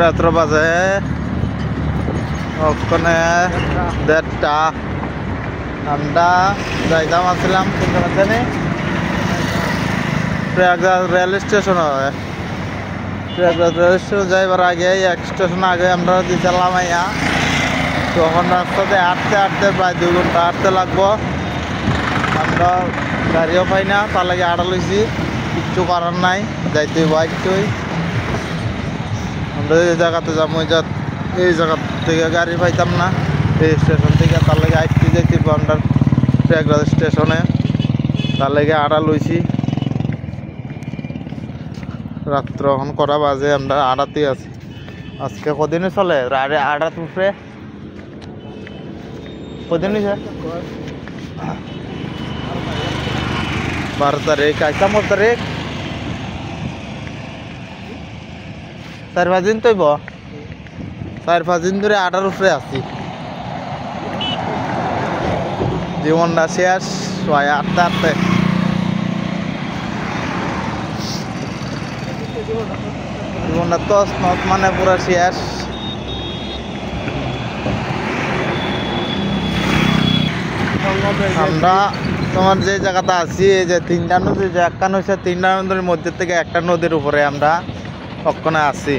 রাত্র বাজে ওখানে 1:30 আমরা যাইতাম আসছিলাম কিন্তু জানি প্রয়াগরাজ রেল স্টেশন হয় প্রয়াগরাজ রেল স্টেশন যাইবার আগে এক স্টেশন আগে আমরা দিয়েছিলাম আইয়া তখন রাস্তাতে হাঁটতে প্রায় 2 ঘন্টা হাঁটতে লাগবো আমরা গাড়িও পাই না তার লাগে আড়া লইছি কিচ্ছু করার নাই যাইতে বাইকটই আমরা এই জায়গাতে যাবো এই জায়গা থেকে গাড়ি পাইতাম না এই স্টেশন থেকে তার লাগে আইতে যাইতে আমরা প্রয়াগরাজ স্টেশনে তার লাগে আড়া লইছি রাত্র এখন করা বাজে আমরা আড়াতে আছি আজকে কদিনে চলে আড়া উপরে কদিন হয়েছে 12 তারিখ আইসা 15 তারিখ 4-5 দিন তৈব 4-5 দিন ধরে আড়ার উপরে আছি জীবনটা শেষ আটতে জীবনটা তো মানে পুরা শেষ আমরা তোমার যে জায়গাটা আছি এই যে 3টা নদী যে একটা হচ্ছে 3টা নদীর মধ্যে থেকে একটা নদীর উপরে আমরা ওখানে আছি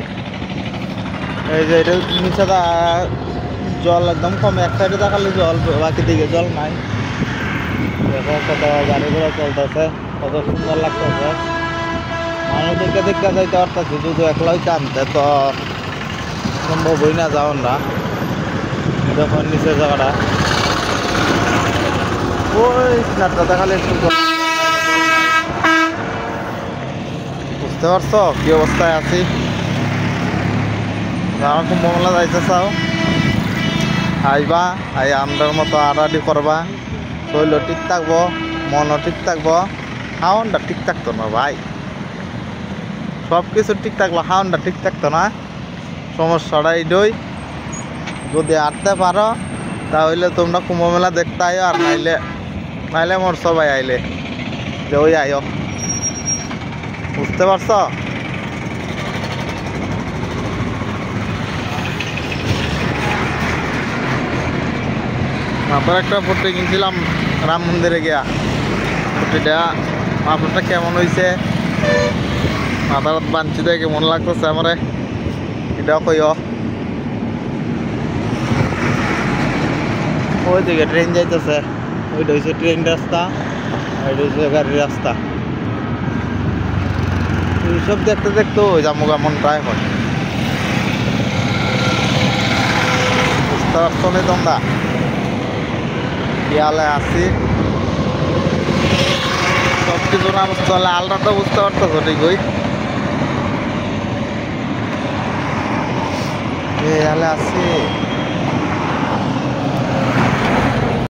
এই যে এটা নিচে জল একদম কম এক সাইডে দেখালে জল বাকি দিকে জল নাই দেখো কত গাড়ি ঘোড়া চলতেছে কত সুন্দর লাগতেছে মানুষ দেখতে যাইতে পারতেছি শুধু একলাই টানতে তো সম্ভব হই না যাও না দেখো নিচে জায়গাটা ওই স্নারটা দেখালে একটু বুঝতে পারছো কি অবস্থায় আছি যারা কুম্ভ মেলা যাইতে চাও আইবা আই আমরার মতো আড়াআড়ি করবা শরীর ঠিক থাকবো মনও ঠিক থাকবো হাওনটা ঠিক থাকতো না ভাই সব কিছু ঠিক থাকলো হাওনটা ঠিক থাকতো না সমস্যাটা এইটাই যদি আটতে পারো তাহলে তোমরা কুম্ভ মেলা দেখতে আইও আর নাইলে মোর সবাই আইলে যে ওই আইও বুঝতে পারছো তারপর একটা ফুটে কিনছিলাম রাম মন্দিরে গিয়া ফুটিটা আপনারটা কেমন হয়েছে মাথার বাঞ্চিতে কেমন লাগতেছে আমারে এটাও কইও ওইদিকে ট্রেন যাইতেছে ওইটা হচ্ছে ট্রেন রাস্তা ওইটা হচ্ছে গাড়ির রাস্তা এইসব দেখতে দেখতে ওই জামুগা মনটাই হয় বুঝতে পারছো না তোমরা ইয়ালে আছি সব কিছু না বুঝতে পারলে আলটা তো বুঝতে পারতেছো ঠিকই ইয়ালে আছি